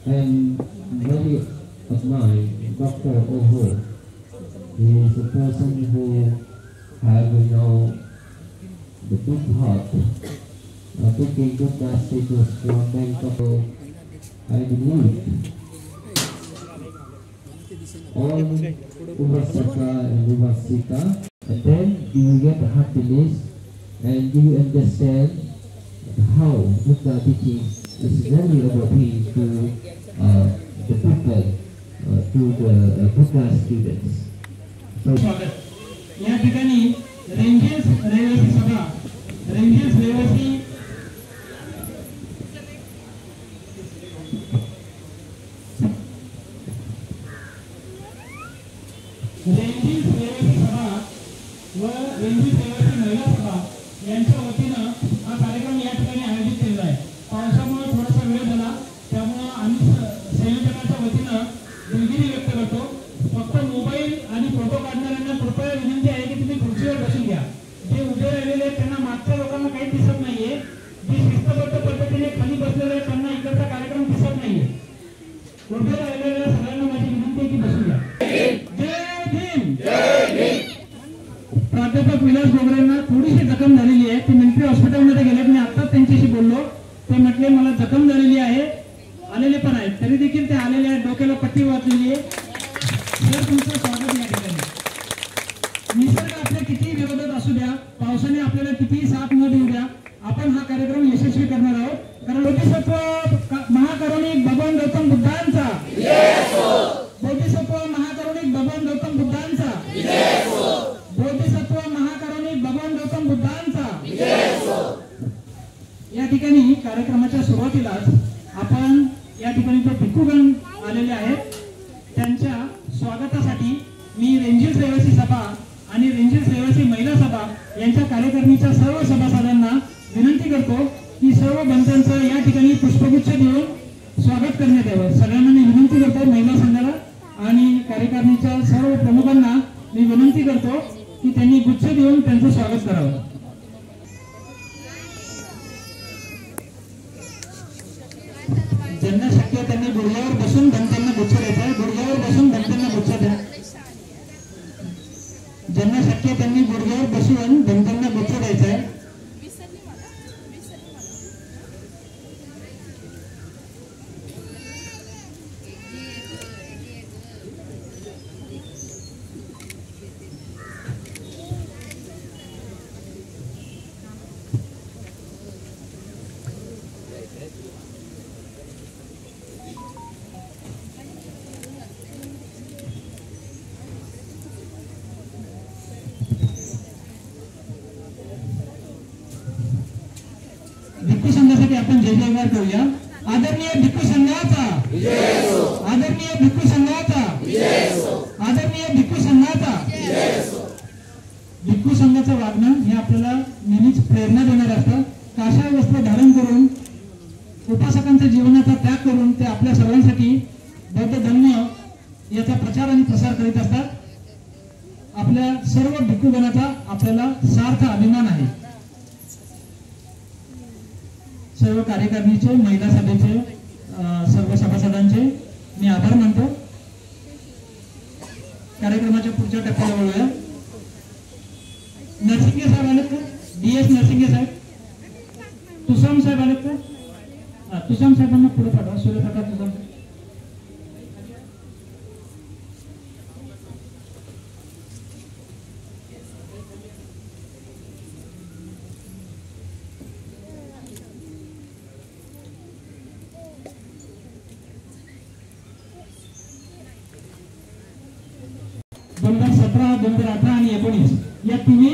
And buddy of mine, Dr. Oho, he is a person who have, the big heart, taking good messages from Bangkok. I believe all Uvasaka and Uvasika, and then you get happiness and you understand how Buddha teaching is very appropriate to the people, to the Buddha students. So, या ठिकाणी rangers रहिवासी सभा, rangers रहिवासी सभा व rangers रहिवासी महिला सभा यांच्या वतीनं हा कार्यक्रम या ठिकाणी आयोजित केला आहे. पावसामुळे थोडासा वेळ झाला, त्यामुळे आम्ही संयोजकांच्या वतीनं दिलगिरी व्यक्त करतो. फक्त मोबाईल आणि फोटो काढणाऱ्यांना कृपया विनंती आहे की तुम्ही खुर्चीवर बसून घ्या. जे उभे राहिलेले आहेत त्यांना मागच्या लोकांना काही दिसत नाहीये. जे शिस्तबद्ध पद्धतीने खाली बसलेले आहेत त्यांना इकडचा कार्यक्रम दिसत नाहीये. उभे राहिलेल्या सगळ्यांना माझी विनंती आहे की बसून घ्या. जय भीम. प्राध्यापक विलास बोगरेंना थोडीशी जखम झालेली आहे. ते मिलिटरी हॉस्पिटलमध्ये गेलेत. मी आत्ताच त्यांच्याशी बोललो. ते म्हटले मला जखम झालेली आहे, आलेले पण आहेत. तरी देखील ते आलेले आहेत. डोक्याला पट्टी वाचलेली आहे. सर तुमचं स्वागत या ठिकाणी. निसर्ग आपल्या कितीही विरोधात असू द्या, पावसाने आपल्याला कितीही साथ न देऊ द्या, आपण हा कार्यक्रम यशस्वी करणार आहोत. कारण बोधिसत्व महाकरुणिक भगवान गौतम बुद्धांचा, बोधिसत्व महाकरुणिक भगवान गौतम बुद्धांचा, बोधिसत्व महाकरुणिक भगवान गौतम बुद्धांचा. या ठिकाणी कार्यक्रमाच्या सुरुवातीलाच आपण या ठिकाणी जे भिक्खूगण आलेले आहेत त्यांच्या स्वागतासाठी मी रेंजर्स रहिवासी सभा आणि रेंजर्स रहिवासी महिला सभा यांच्या कार्यकारिणीच्या सर्व सभासदांना विनंती करतो की सर्व बंधांचं या ठिकाणी पुष्पगुच्छ देऊन स्वागत करण्यात यावं. सगळ्यांना मी विनंती करतो, महिला संघाला आणि कार्यकारिणीच्या सर्व प्रमुखांना मी विनंती करतो की त्यांनी गुच्छ देऊन त्यांचं स्वागत करावं. ज्यांना शक्य त्यांनी गुडघ्यावर बसून धमत्यांना गुच्छ द्यायचा आहे. गुडघ्यावर बसून धमत्यांना गुच्छ द्या. ज्यांना शक्य त्यांनी गुडघ्यावर बसून धमत्यांना गुच्छ द्यायचा आहे. जय जयकार करूया. आदरणीय भिक्खू संघाचा, आदरणीय भिक्खू संघाचा, आदरणीय भिक्खू संघाचा. भिक्खू संघाचं वागणं हे आपल्याला नेहमीच प्रेरणा देणार असतं. काषाय वस्त्र धारण करून उपासकांच्या जीवनाचा त्याग करून ते आपल्या सर्वांसाठी बौद्ध धर्म याचा प्रचार आणि प्रसार करीत असतात. आपल्या सर्व भिक्खूगणाचा आपल्याला सार्थ अभिमान आहे. सर्व कार्यकारिणीचे, महिला सभेचे, सर्व सभासदांचे मी आभार मानतो. कार्यक्रमाच्या पुढच्या टप्प्याला वळूया. नरसिंगे साहेब आलेत का? DS नरसिंगे साहेब, तुसाम साहेब आलेत का? तुसाम साहेबांना पुढे पाठवा. सूर्यप्रकाश तुसाम साहेब. दोन 2017, 2018 आणि 2019 या तिन्ही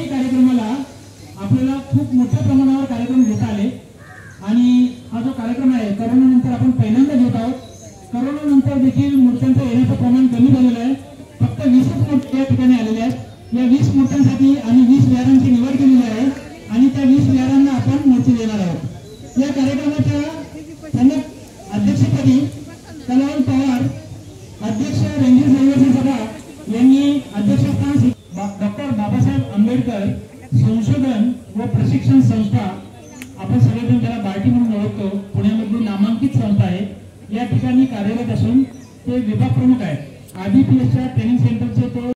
कार्यक्रमाला आपल्याला खूप मोठ्या प्रमाणावर कार्यक्रम घेता आले. आणि हा जो कार्यक्रम आहे करोनानंतर आपण पहिल्यांदा घेत आहोत. करोनानंतर देखील मूर्त्यांचं येण्याचं प्रमाण कमी झालेलं आहे. फक्त 20च मूर्ती या ठिकाणी आलेल्या आहेत. या 20 मूर्त्यांसाठी आम्ही 20 विहारांची निवड केलेली आहे आणि त्या 20 विहारांना आपण मूर्ती देणार आहोत. या कार्यक्रमाच्या अध्यक्षपदी कलावंत पवार, अध्यक्ष रणजित रहिवासी सभा यांनी अध्यक्षस्थान. डॉक्टर बाबासाहेब आंबेडकर संशोधन व प्रशिक्षण संस्था, आपण सगळेजण त्याला बार्टी म्हणून ओळखतो, पुण्यामधली नामांकित संस्था आहे. या ठिकाणी कार्यरत असून ते विभाग प्रमुख आहेत. IBPSच्या ट्रेनिंग सेंटरचे ते